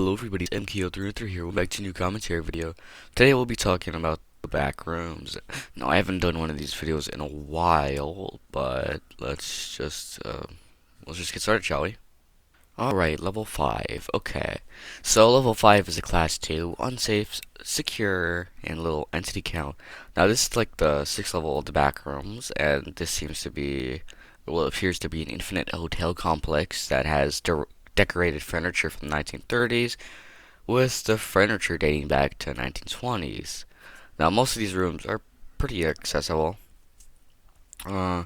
Hello everybody, it's MKO303 here. Welcome back to a new commentary video. Today we'll be talking about the Backrooms. Now I haven't done one of these videos in a while, but let's just get started, shall we? Alright, level 5. Okay. So level 5 is a class 2, unsafe, secure, and little entity count. Now this is like the 6th level of the Backrooms, and this seems to be, well, it appears to be an infinite hotel complex that has decorated furniture from the 1930s, with the furniture dating back to 1920s. Now, most of these rooms are pretty accessible. Uh,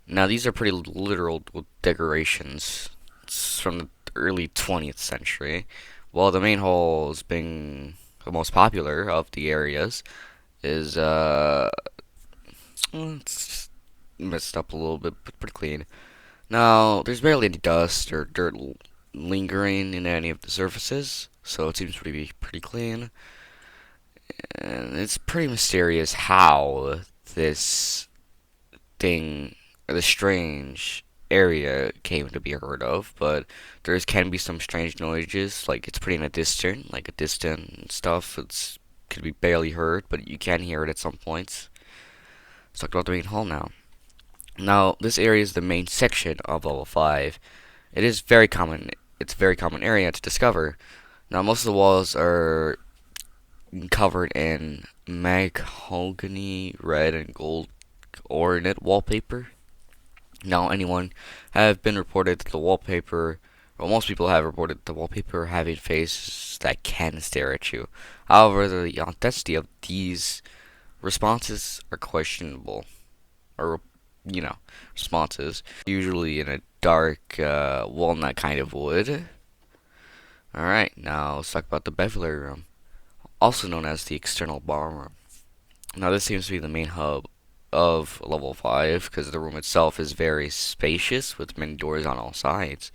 Now, these are pretty literal decorations. It's from the early 20th century. While the main hall is being the most popular of the areas, is it's just messed up a little bit, but pretty clean. Now, there's barely any dust or dirt lingering in any of the surfaces, so it seems to be pretty clean. And it's pretty mysterious how this thing, or this strange area came to be heard of, but there can be some strange noises, like it's pretty in a distant, like a distant stuff. It's could be barely heard, but you can hear it at some points. Let's talk about the main hall now. Now, this area is the main section of level 5. It is very common. It's a very common area to discover. Now, most of the walls are covered in mahogany, red, and gold ornate wallpaper. Now, anyone have been reported that the wallpaper, well, most people have reported the wallpaper having faces that can stare at you. However, the authenticity of these responses are questionable, or responses. Usually in a dark walnut kind of wood. Alright, now let's talk about the Beverly Room, also known as the external bar room. Now this seems to be the main hub of level 5 because the room itself is very spacious with many doors on all sides.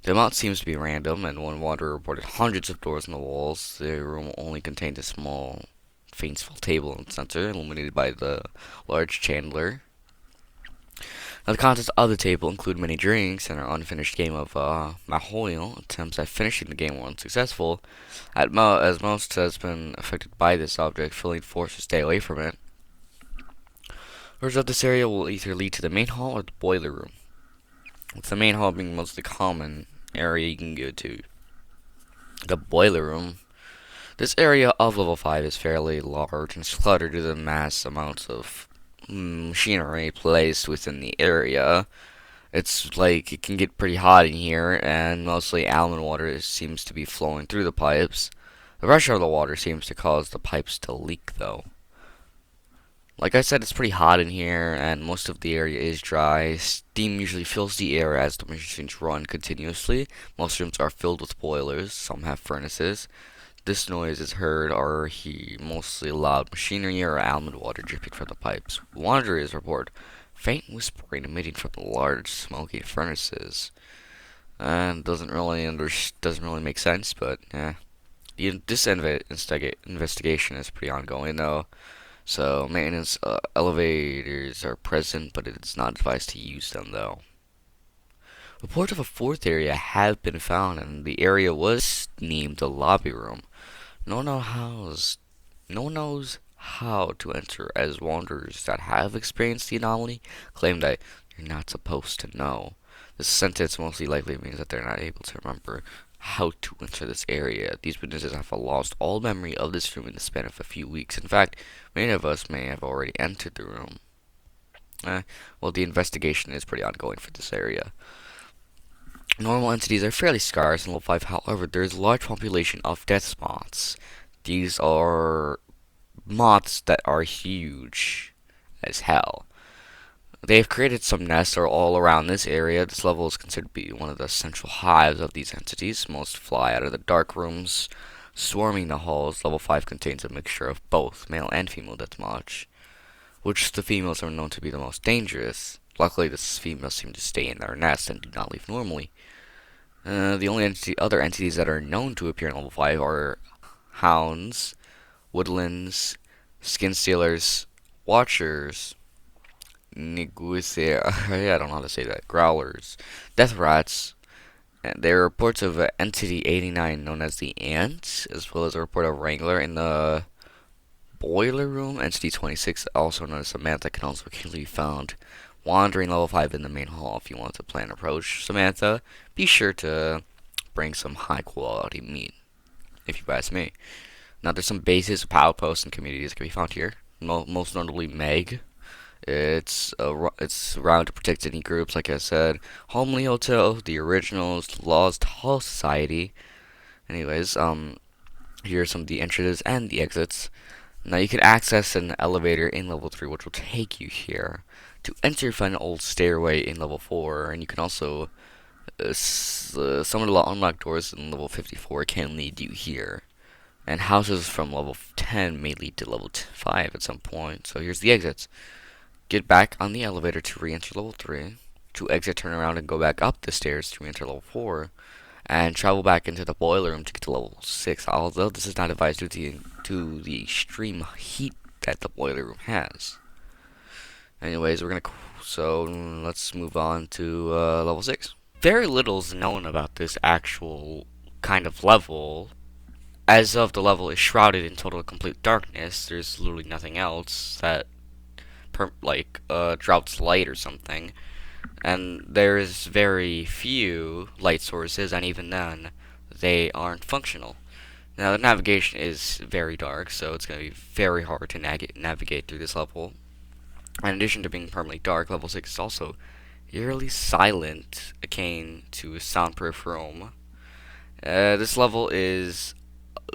The amount seems to be random, and one wanderer reported hundreds of doors in the walls. The room only contained a small, fanciful table in the center, illuminated by the large chandelier. Now, the contents of the table include many drinks and an unfinished game of Mahjong. Attempts at finishing the game were unsuccessful, as most has been affected by this object, feeling forced to stay away from it. Tours of this area will either lead to the main hall or the boiler room, with the main hall being the most common area you can go to. The boiler room. This area of level 5 is fairly large and cluttered due to the mass amounts of machinery placed within the area. It's like it can get pretty hot in here, and mostly almond water seems to be flowing through the pipes. The pressure of the water seems to cause the pipes to leak, though. Like I said, it's pretty hot in here, and most of the area is dry. Steam usually fills the air as the machines run continuously. Most rooms are filled with boilers, some have furnaces. This noise is heard or he mostly loud machinery or almond water dripping from the pipes. Wanderers report faint whispering emitting from the large smoky furnaces. And doesn't really make sense, but yeah. This investigation is pretty ongoing though. So maintenance elevators are present, but it is not advised to use them though. Reports of a fourth area have been found, and the area was named the lobby room. No one knows how to enter, as wanderers that have experienced the anomaly claim that you're not supposed to know. This sentence mostly likely means that they're not able to remember how to enter this area. These witnesses have lost all memory of this room in the span of a few weeks. In fact, many of us may have already entered the room. Well, the investigation is pretty ongoing for this area. Normal entities are fairly scarce in level 5, however, there is a large population of death moths. These are moths that are huge as hell. They have created some nests all around this area. This level is considered to be one of the central hives of these entities. Most fly out of the dark rooms swarming the halls. Level 5 contains a mixture of both male and female death moths, which the females are known to be the most dangerous. Luckily, the females seem to stay in their nests and do not leave normally. The only other entities that are known to appear in level 5 are hounds, woodlands, skin stealers, watchers, I don't know how to say that, growlers, death rats, And there are reports of Entity 89 known as the Ant, as well as a report of Wrangler in the boiler room. Entity 26, also known as Samantha, can also occasionally be found wandering level 5 in the main hall. If you want to plan approach Samantha, be sure to bring some high quality meat, if you ask me. Now, there's some bases, power posts, and communities that can be found here. Most notably, Meg. It's around to protect any groups, like I said. Homely Hotel, the Originals, Lost Hall Society. Anyways, here are some of the entrances and the exits. Now you can access an elevator in level 3, which will take you here. To enter, find an old stairway in level 4, and you can also some of the unlocked doors in level 54 can lead you here. And houses from level 10 may lead to level 5 at some point. So here's the exits. Get back on the elevator to re-enter level 3. To exit, turn around and go back up the stairs to re-enter level 4. And travel back into the boiler room to get to level 6. Although this is not advised due to the extreme heat that the boiler room has. Anyways, so let's move on to level 6. Very little is known about this actual kind of level. As of the level is shrouded in total complete darkness, there's literally nothing else that droughts light or something. And there's very few light sources, and even then, they aren't functional. Now, the navigation is very dark, so it's going to be very hard to navigate through this level. In addition to being permanently dark, level 6 is also eerily silent, akin to a soundproof room. This level is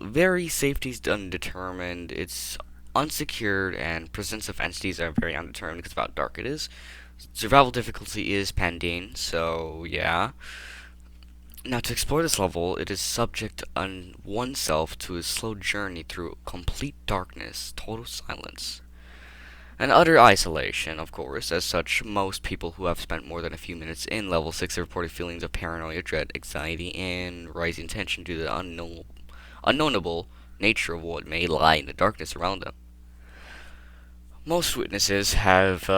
very safety undetermined. It's unsecured, and presence of entities are very undetermined because of how dark it is. Survival difficulty is pending, so yeah. Now, to explore this level, it is subject on oneself to a slow journey through complete darkness, total silence, and utter isolation, of course. As such, most people who have spent more than a few minutes in level 6 have reported feelings of paranoia, dread, anxiety, and rising tension due to the unknowable nature of what may lie in the darkness around them. Most witnesses have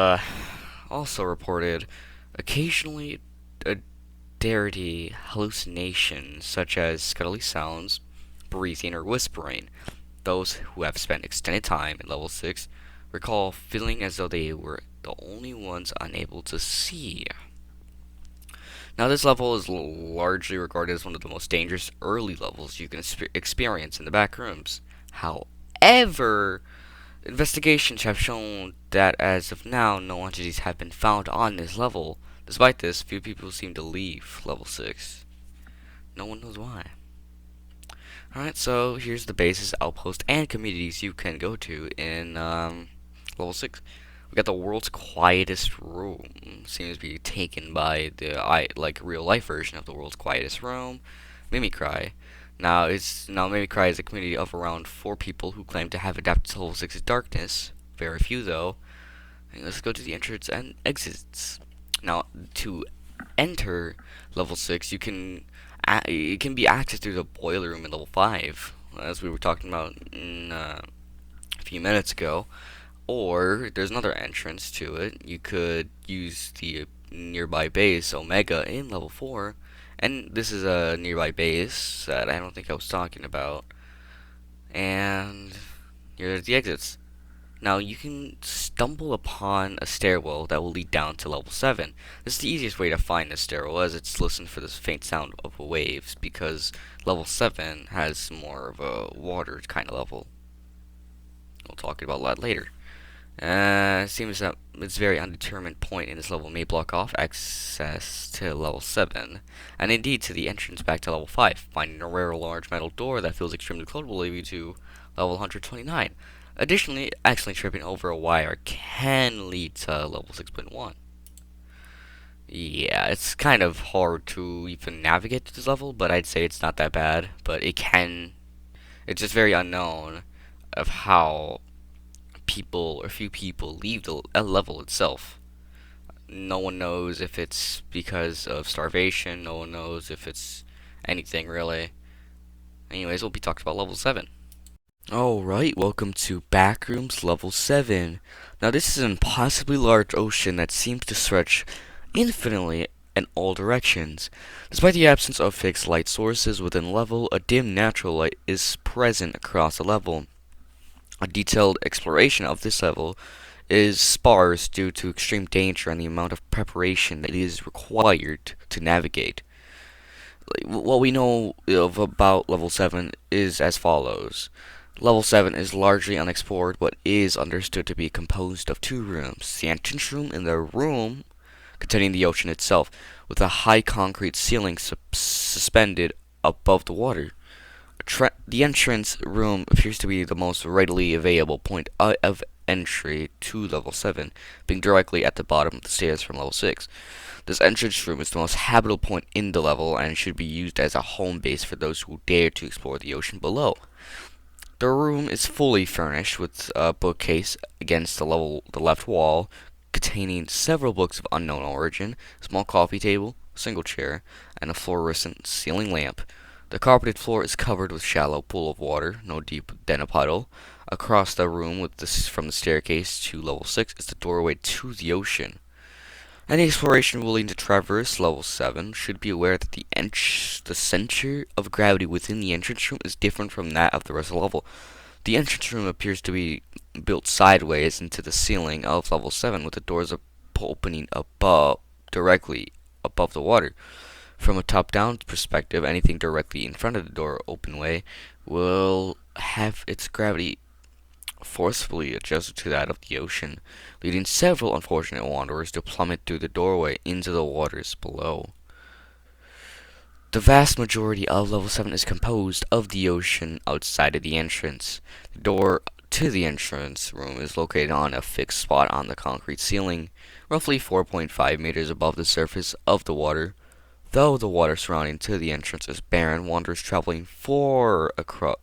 also reported occasionally a darity hallucinations, such as scuttly sounds, breathing, or whispering. Those who have spent extended time in level 6 recall feeling as though they were the only ones unable to see. Now, this level is largely regarded as one of the most dangerous early levels you can experience in the Backrooms. However, investigations have shown that as of now, no entities have been found on this level. Despite this, few people seem to leave level 6. No one knows why. Alright, so here's the bases, outposts, and communities you can go to in level 6. We got the world's quietest room. Seems to be taken by the real life version of the world's quietest room, Mimicry. Now Mimicry is a community of around 4 people who claim to have adapted to level 6's darkness. Very few though. And let's go to the entrance and exits. Now, to enter level 6, it can be accessed through the boiler room in level 5, as we were talking about a few minutes ago. Or there's another entrance to it. You could use the nearby base Omega in level 4, and this is a nearby base that I don't think I was talking about. And here's the exits. Now, you can stumble upon a stairwell that will lead down to level 7. This is the easiest way to find this stairwell, as it's listened for this faint sound of waves, because level 7 has more of a water kind of level. We'll talk about that later. It seems that its very undetermined point in this level may block off access to level 7, and indeed to the entrance back to level 5. Finding a rare large metal door that feels extremely close will lead you to level 129. Additionally, accidentally tripping over a wire can lead to level 6.1. Yeah, it's kind of hard to even navigate to this level, but I'd say it's not that bad. But it's just very unknown of how few people leave the level itself. No one knows if it's because of starvation, no one knows if it's anything really. Anyways, we'll be talking about level 7. Alright, welcome to Backrooms level 7. Now, this is an impossibly large ocean that seems to stretch infinitely in all directions. Despite the absence of fixed light sources within the level, a dim natural light is present across the level. A detailed exploration of this level is sparse due to extreme danger and the amount of preparation that is required to navigate. What we know of about level 7 is as follows. Level 7 is largely unexplored but is understood to be composed of two rooms, the entrance room and the room containing the ocean itself, with a high concrete ceiling suspended above the water. The entrance room appears to be the most readily available point of entry to level 7, being directly at the bottom of the stairs from level 6. This entrance room is the most habitable point in the level and should be used as a home base for those who dare to explore the ocean below. The room is fully furnished with a bookcase against the left wall, containing several books of unknown origin, a small coffee table, a single chair, and a fluorescent ceiling lamp. The carpeted floor is covered with shallow pool of water, no deeper than a puddle. Across the room, from the staircase to level 6, is the doorway to the ocean. Any exploration willing to traverse level 7 should be aware that the center of gravity within the entrance room is different from that of the rest of the level. The entrance room appears to be built sideways into the ceiling of level 7, with the doors opening directly above the water. From a top-down perspective, anything directly in front of the door open way will have its gravity forcefully adjusted to that of the ocean, leading several unfortunate wanderers to plummet through the doorway into the waters below. The vast majority of level 7 is composed of the ocean outside of the entrance. The door to the entrance room is located on a fixed spot on the concrete ceiling, roughly 4.5 meters above the surface of the water. Though the water surrounding to the entrance is barren, wanderers traveling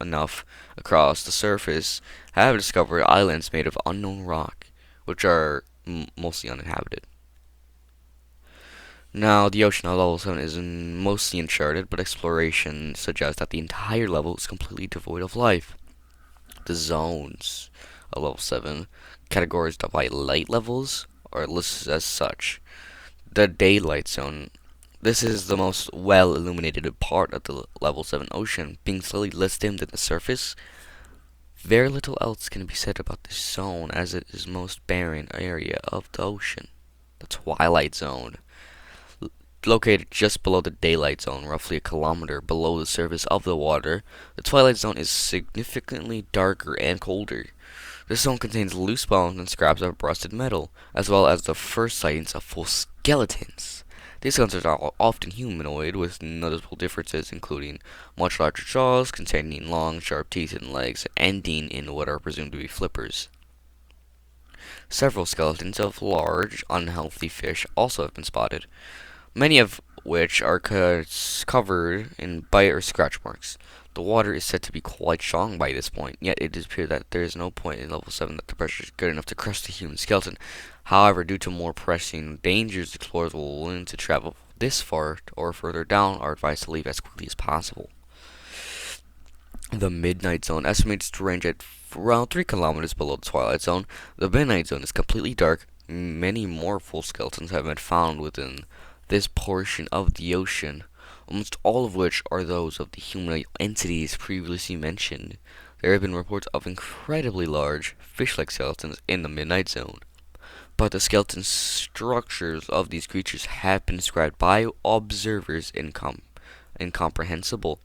enough across the surface have discovered islands made of unknown rock, which are mostly uninhabited. Now, the ocean at level 7 is mostly uncharted, but exploration suggests that the entire level is completely devoid of life. The zones of level 7, categorized by light levels, are listed as such. The daylight zone. This is the most well-illuminated part of the level 7 ocean, being slightly less dim than the surface. Very little else can be said about this zone, as it is the most barren area of the ocean. The twilight zone. Located just below the daylight zone, roughly a kilometer below the surface of the water, the twilight zone is significantly darker and colder. This zone contains loose bones and scraps of rusted metal, as well as the first sightings of full skeletons. These skeletons are often humanoid, with noticeable differences including much larger jaws, containing long, sharp teeth and legs, ending in what are presumed to be flippers. Several skeletons of large, unhealthy fish also have been spotted, many of which are covered in bite or scratch marks. The water is said to be quite strong by this point, yet it does appear that there is no point in level 7 that the pressure is good enough to crush the human skeleton. However, due to more pressing dangers, explorers willing to travel this far or further down are advised to leave as quickly as possible. The Midnight Zone estimates to range at around 3 kilometers below the Twilight Zone. The Midnight Zone is completely dark. Many more full skeletons have been found within this portion of the ocean, almost all of which are those of the humanoid entities previously mentioned. There have been reports of incredibly large, fish-like skeletons in the Midnight Zone, but the skeleton structures of these creatures have been described by observers incomprehensible.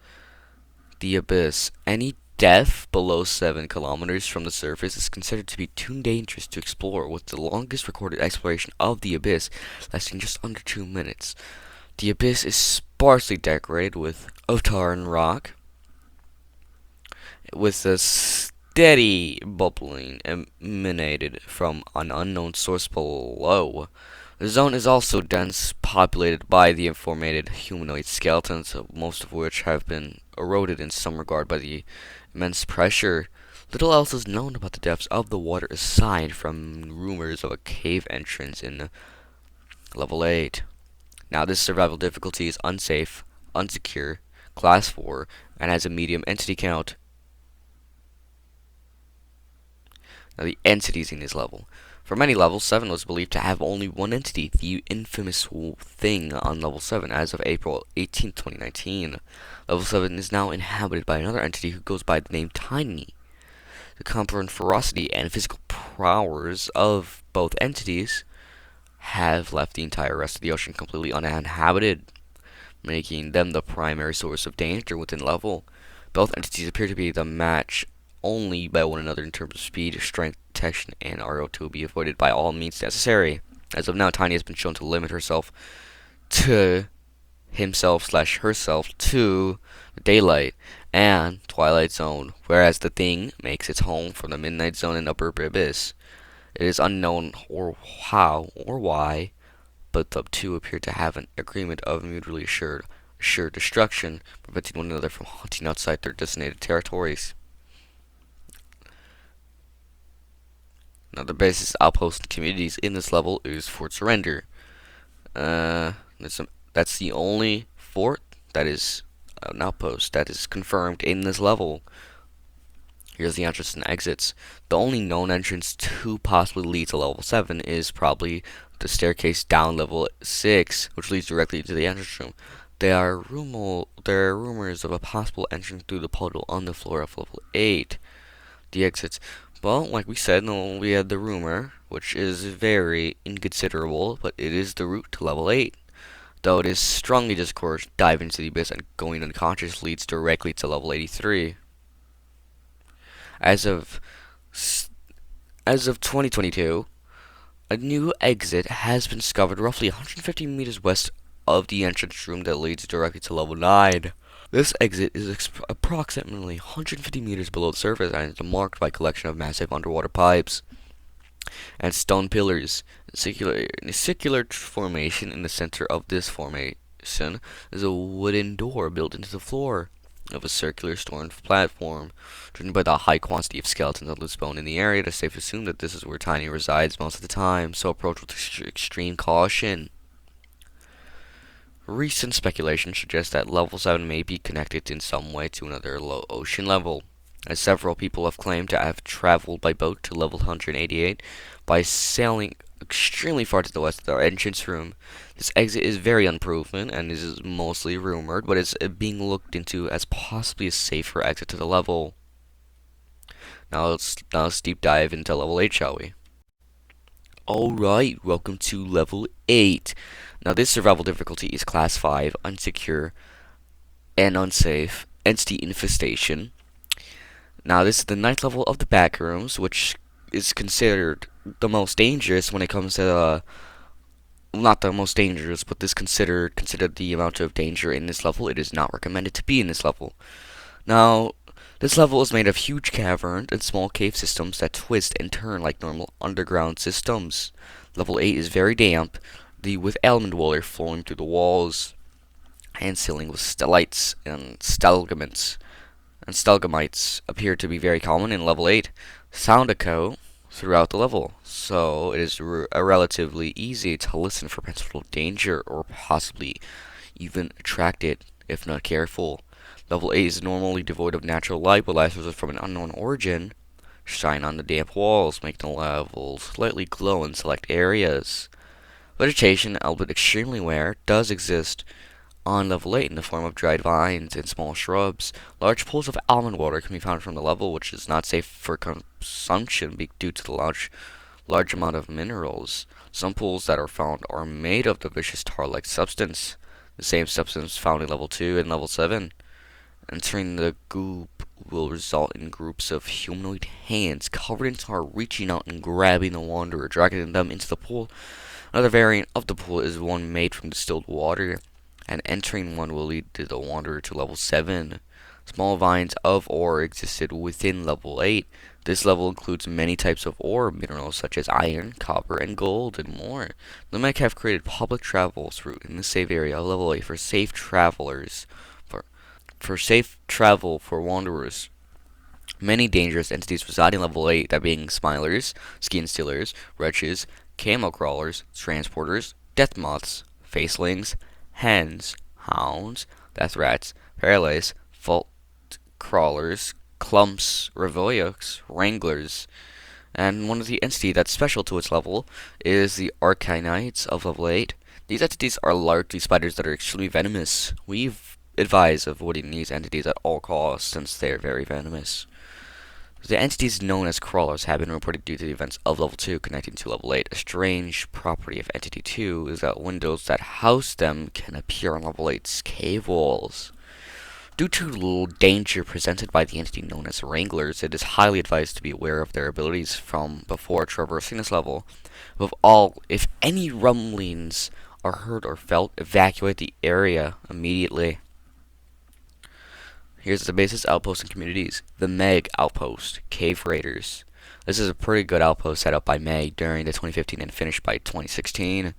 The abyss. Any depth below 7 kilometers from the surface is considered to be too dangerous to explore, with the longest recorded exploration of the abyss lasting just under 2 minutes. The abyss is sparsely decorated with tar and rock, with a steady bubbling emanated from an unknown source below. The zone is also dense, populated by the informated humanoid skeletons, most of which have been eroded in some regard by the immense pressure. Little else is known about the depths of the water aside from rumors of a cave entrance in level 8. Now, this survival difficulty is unsafe, unsecure, class 4, and has a medium entity count. Now, the entities in this level. For many levels, 7 was believed to have only one entity, the infamous thing on level 7 as of April 18, 2019. Level 7 is now inhabited by another entity who goes by the name Tiny. The comparable ferocity and physical prowess of both entities have left the entire rest of the ocean completely uninhabited, making them the primary source of danger within level. Both entities appear to be the match only by one another in terms of speed, strength, detection, and are to be avoided by all means necessary. As of now, Tiny has been shown to limit herself to himself/herself to the daylight and twilight zone, whereas the thing makes its home from the midnight zone and upper abyss. It is unknown or how or why, but the two appear to have an agreement of mutually assured destruction, preventing one another from hunting outside their designated territories. Now, the basis outposts and communities in this level is Fort Surrender. That's the only fort that is an outpost that is confirmed in this level. Here's the entrance and exits. The only known entrance to possibly lead to level 7 is probably the staircase down level 6, which leads directly to the entrance room. There are rumors of a possible entrance through the portal on the floor of level 8. The exits. Well, like we said, we had the rumor, which is very inconsiderable, but it is the route to level 8. Though it is strongly discouraged, dive into the abyss and going unconscious leads directly to level 83. As of 2022, a new exit has been discovered roughly 150 meters west of the entrance room that leads directly to level 9. This exit is approximately 150 meters below the surface and is marked by a collection of massive underwater pipes and stone pillars. In a circular formation in the center of this formation is a wooden door built into the floor of a circular stone platform. Driven by the high quantity of skeletons and loose bone in the area, it is safe to assume that this is where Tiny resides most of the time, so approach with extreme caution. Recent speculation suggests that level 7 may be connected in some way to another low ocean level, as several people have claimed to have traveled by boat to level 188 by sailing extremely far to the west of their entrance room. This exit is very unproven and is mostly rumored, but is being looked into as possibly a safer exit to the level. Now let's deep dive into level 8, shall we? Alright, welcome to level 8. Now this survival difficulty is class 5, unsecure and unsafe, entity infestation. Now this is the 9th level of the Backrooms, which is considered the most dangerous when it comes to not the most dangerous, but this considered the amount of danger in this level. It is not recommended to be in this level. Now, this level is made of huge caverns and small cave systems that twist and turn like normal underground systems. Level 8 is very damp, with element water flowing through the walls and ceiling with stalactites and stalagmites appear to be very common in level 8. Sound echo throughout the level, so it is relatively easy to listen for potential danger or possibly even attract it if not careful. Level 8 is normally devoid of natural light, but light sources from an unknown origin shine on the damp walls, making the level slightly glow in select areas. Vegetation, albeit extremely rare, does exist on level 8 in the form of dried vines and small shrubs. Large pools of almond water can be found from the level, which is not safe for consumption due to the large amount of minerals. Some pools that are found are made of the vicious tar-like substance, the same substance found in level 2 and level 7. Entering the goop will result in groups of humanoid hands covered in tar reaching out and grabbing the wanderer, dragging them into the pool. Another variant of the pool is one made from distilled water, and entering one will lead the wanderer to level 7. Small vines of ore existed within level 8. This level includes many types of ore minerals such as iron, copper, and gold, and more. The mech have created public travels route in the save area of level 8 for safe travelers, for safe travel for wanderers. Many dangerous entities reside in level 8, that being smilers, skin stealers, wretches, camel crawlers, transporters, death moths, facelings, hens, hounds, death rats, paralyzed, fault crawlers, clumps, revoyaks, wranglers, And one of the entities that's special to its level is the Arcanites of level 8. These entities are largely spiders that are extremely venomous. We've advised avoiding these entities at all costs since they are very venomous. The entities known as crawlers have been reported due to the events of level 2 connecting to level 8. A strange property of entity 2 is that windows that house them can appear on level 8's cave walls. Due to the danger presented by the entity known as Wranglers, it is highly advised to be aware of their abilities from before traversing this level. Above all, if any rumblings are heard or felt, evacuate the area immediately. Here's the basis outposts and communities. The Meg Outpost, Cave Raiders. This is a pretty good outpost set up by Meg during the 2015 and finished by 2016.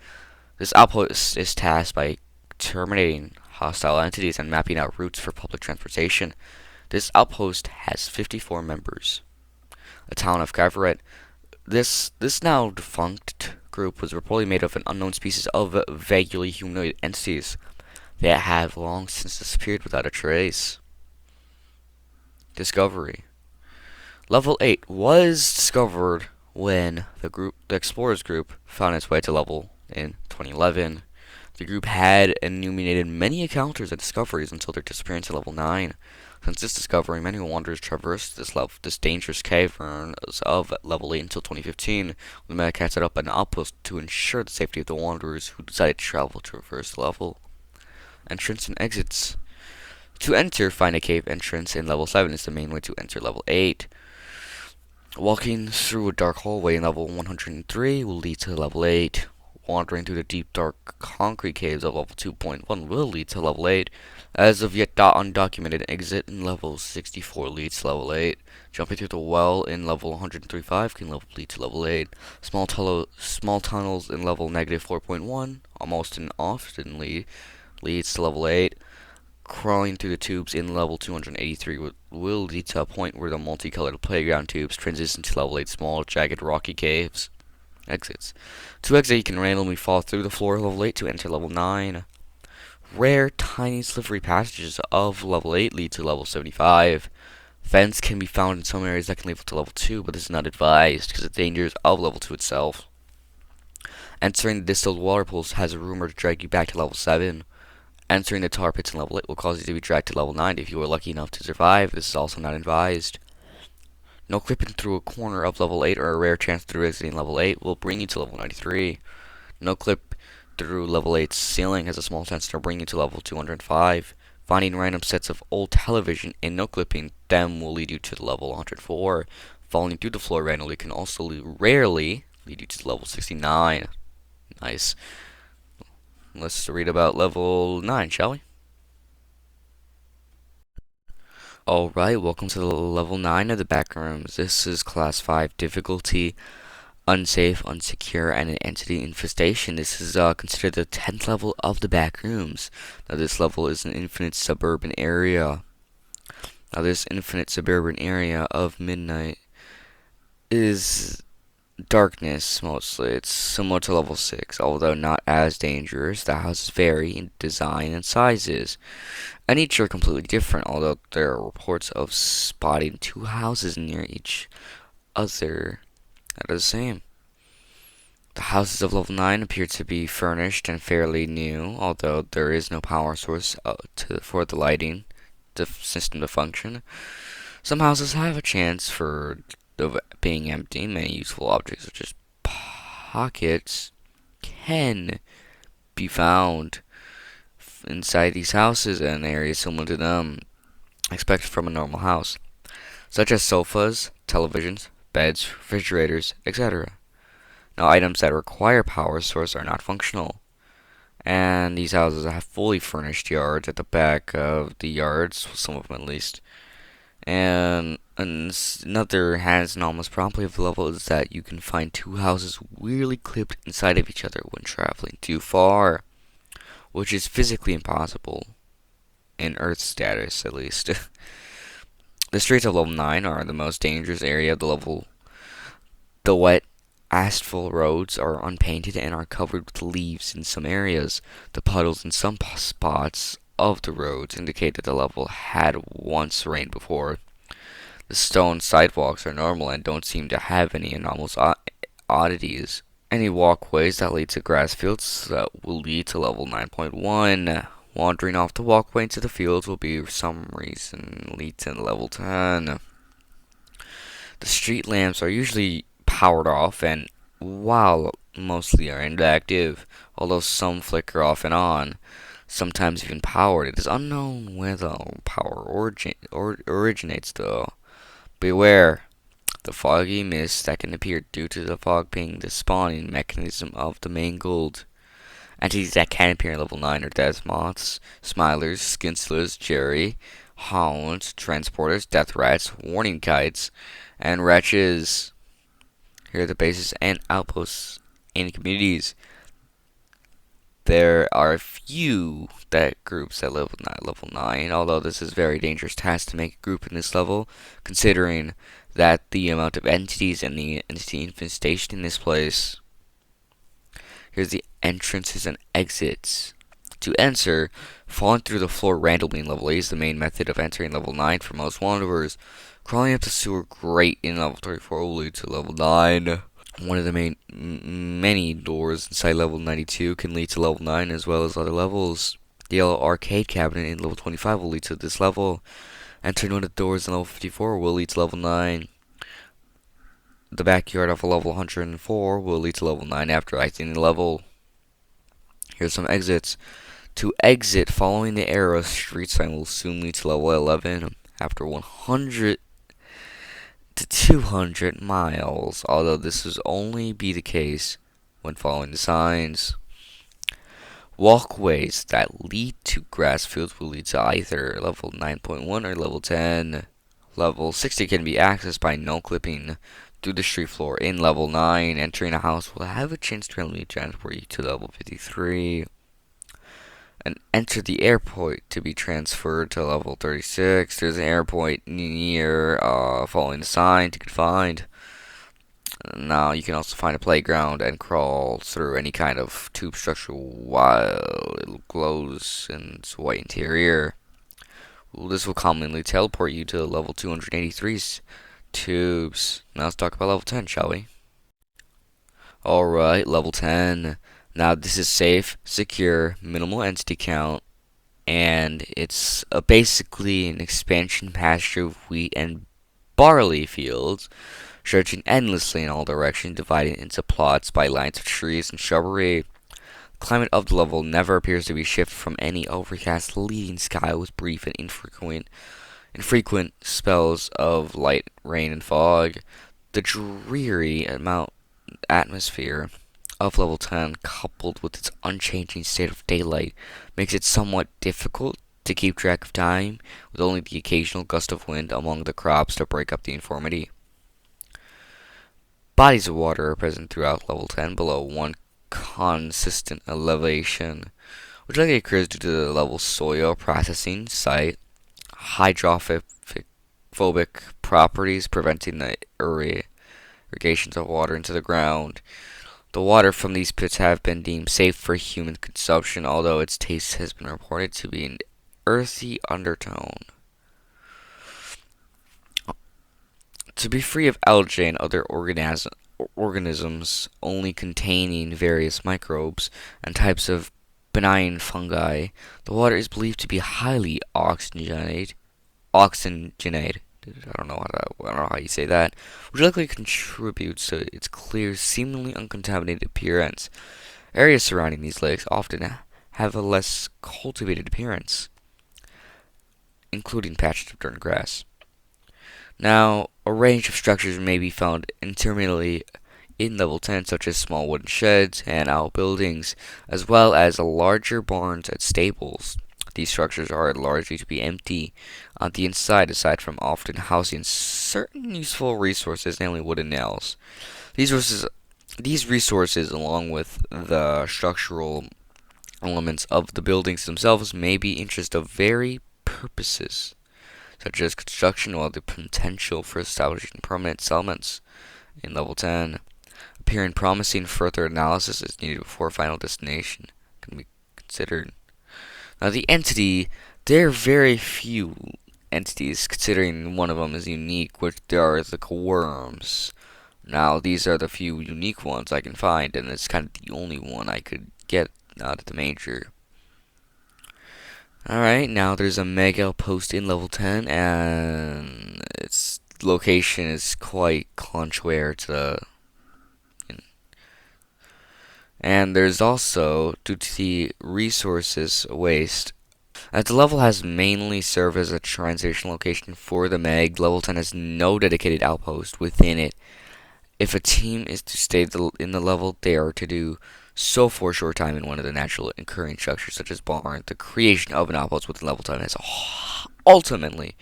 This outpost is tasked by terminating hostile entities and mapping out routes for public transportation. This outpost has 54 members. The town of Gavaret. This now defunct group was reportedly made of an unknown species of vaguely humanoid entities that have long since disappeared without a trace. Discovery. Level 8 was discovered when the Explorers group found its way to level in 2011. The group had enumerated many encounters and discoveries until their disappearance at level 9. Since this discovery, many wanderers traversed this dangerous caverns of level 8 until 2015, when the Medicats set up an outpost to ensure the safety of the wanderers who decided to travel to traverse the level. Entrance and exits. To enter, find a cave entrance in level 7 is the main way to enter level 8. Walking through a dark hallway in level 103 will lead to level 8. Wandering through the deep dark concrete caves of level 2.1 will lead to level 8. As of yet undocumented exit in level 64 leads to level 8. Jumping through the well in level 135 can lead to level 8. Small tunnels in level negative 4.1 almost and often leads to level 8. Crawling through the tubes in level 283 will lead to a point where the multicolored playground tubes transition to level 8 small, jagged, rocky caves. Exits. To exit, you can randomly fall through the floor of level 8 to enter level 9. Rare, tiny, slivery passages of level 8 lead to level 75. Vents can be found in some areas that can lead to level 2, but this is not advised because of the dangers of level 2 itself. Entering the distilled water pools has a rumor to drag you back to level 7. Entering the tar pits in level 8 will cause you to be dragged to level 9 if you are lucky enough to survive. This is also not advised. No clipping through a corner of level 8 or a rare chance through exiting level 8 will bring you to level 93. No clip through level 8's ceiling has a small chance to bring you to level 205. Finding random sets of old television and no clipping them will lead you to level 104. Falling through the floor randomly can also rarely lead you to level 69. Nice. Let's read about level 9, shall we? Alright, welcome to level 9 of the Backrooms. This is Class 5 difficulty, unsafe, unsecure, and an entity infestation. This is considered the 10th level of the Backrooms. Now this level is an infinite suburban area. Now this infinite suburban area of midnight is darkness, mostly. It's similar to level 6, although not as dangerous. The houses vary in design and sizes, and each are completely different, although there are reports of spotting 2 houses near each other that are the same. The houses of level 9 appear to be furnished and fairly new, although there is no power source for the lighting system to function. Some houses have a chance for of being empty. Many useful objects such as pockets can be found inside these houses and areas similar to them expected from a normal house, such as sofas, televisions, beds, refrigerators, etc. Now items that require power source are not functional, and these houses have fully furnished yards at the back of the yards, some of them at least. And another hands and almost promptly of the level is that you can find 2 houses weirdly clipped inside of each other when traveling too far, which is physically impossible, in Earth status at least. The streets of level 9 are the most dangerous area of the level. The wet, asphalt roads are unpainted and are covered with leaves in some areas. The puddles in some spots of the roads indicate that the level had once rained before. The stone sidewalks are normal and don't seem to have any anomalous oddities. Any walkways that lead to grass fields that will lead to level 9.1. Wandering off the walkway into the fields will be for some reason lead to level 10. The street lamps are usually powered off and while mostly are inactive, although some flicker off and on, sometimes even powered. It is unknown where the power originates though. Beware the foggy mist that can appear due to the fog being the spawning mechanism of the mangled. Entities that can appear in level 9 are death moths, smilers, skinslers, jerry, hounds, transporters, death rats, warning kites, and wretches. Here are the bases and outposts in communities. There are a few that groups at level 9, although this is a very dangerous task to make a group in this level, considering that the amount of entities and the entity infestation in this place. Here's the entrances and exits. To enter, falling through the floor randomly in level 8 is the main method of entering level 9 for most wanderers. Crawling up the sewer grate in level 34 will lead to level 9. One of the many doors inside level 92 can lead to level 9 as well as other levels. The yellow arcade cabinet in level 25 will lead to this level. Entering one of the doors in level 54 will lead to level 9. The backyard of a level 104 will lead to level 9 after exiting the level. Here's some exits. To exit, following the arrow street sign will soon lead to level 11 after 100 to 200 miles, although this will only be the case when following the signs. Walkways that lead to grass fields will lead to either level 9.1 or level 10. Level 60 can be accessed by no-clipping through the street floor. In level 9, entering a house will have a chance to randomly transport you to level 53. And enter the airport to be transferred to level 36. There's an airport near following the sign you can find. Now you can also find a playground and crawl through any kind of tube structure while it glows in its white interior. This will commonly teleport you to level 283's tubes. Now let's talk about level 10, shall we? Alright, level 10. Now this is safe, secure, minimal entity count, and it's basically an expansion pasture of wheat and barley fields, stretching endlessly in all directions, divided into plots by lines of trees and shrubbery. The climate of the level never appears to be shifted from any overcast leading sky with brief and infrequent spells of light, rain, and fog. The dreary atmosphere of level 10, coupled with its unchanging state of daylight, makes it somewhat difficult to keep track of time, with only the occasional gust of wind among the crops to break up the uniformity. Bodies of water are present throughout level 10 below one consistent elevation, which likely occurs due to the level's soil processing site, hydrophobic properties preventing the irrigations of water into the ground. The water from these pits have been deemed safe for human consumption, although its taste has been reported to be an earthy undertone. To be free of algae and other organisms only containing various microbes and types of benign fungi, the water is believed to be highly oxygenated. I don't know how you say that, which likely contributes to its clear, seemingly uncontaminated appearance. Areas surrounding these lakes often have a less cultivated appearance, including patches of dirt and grass. Now, a range of structures may be found intermittently in level 10, such as small wooden sheds and outbuildings, as well as larger barns and stables. These structures are largely to be empty on the inside, aside from often housing certain useful resources, namely wood and nails. These resources, along with the structural elements of the buildings themselves, may be interest of varied purposes, such as construction or the potential for establishing permanent settlements in level 10. Appearing promising, further analysis is needed before final destination can be considered. Now the entity, there are very few entities, considering one of them is unique, which there are the worms. Now, these are the few unique ones I can find, and it's kind of the only one I could get out of the major. Alright, now there's a mega outpost in level 10, and its location is quite contrary to the. And there's also, due to the resources waste, as the level has mainly served as a transition location for the Meg, level 10 has no dedicated outpost within it. If a team is to stay in the level, they are to do so for a short time in one of the natural occurring structures, such as barn. The creation of an outpost within level 10 has ultimately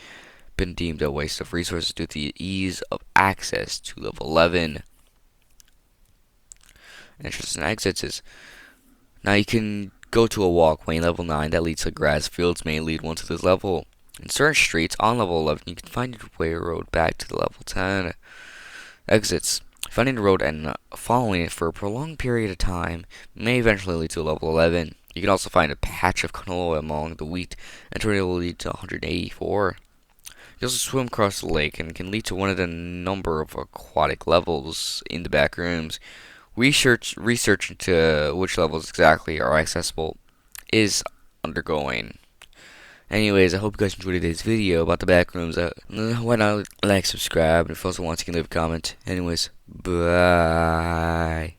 been deemed a waste of resources due to the ease of access to level 11. Entrances and exits is now you can go to a walkway in level 9 that leads to grass fields, may lead one to this level. In certain streets on level 11, you can find your way road back to the level 10. Exits. Finding the road and following it for a prolonged period of time may eventually lead to level 11. You can also find a patch of canola among the wheat, and it will lead to 184. You also swim across the lake and can lead to one of the number of aquatic levels in the back rooms. Research into which levels exactly are accessible is undergoing. Anyways, I hope you guys enjoyed today's video about the backrooms. Why not like, subscribe, and if you also want, you can leave a comment. Anyways, bye.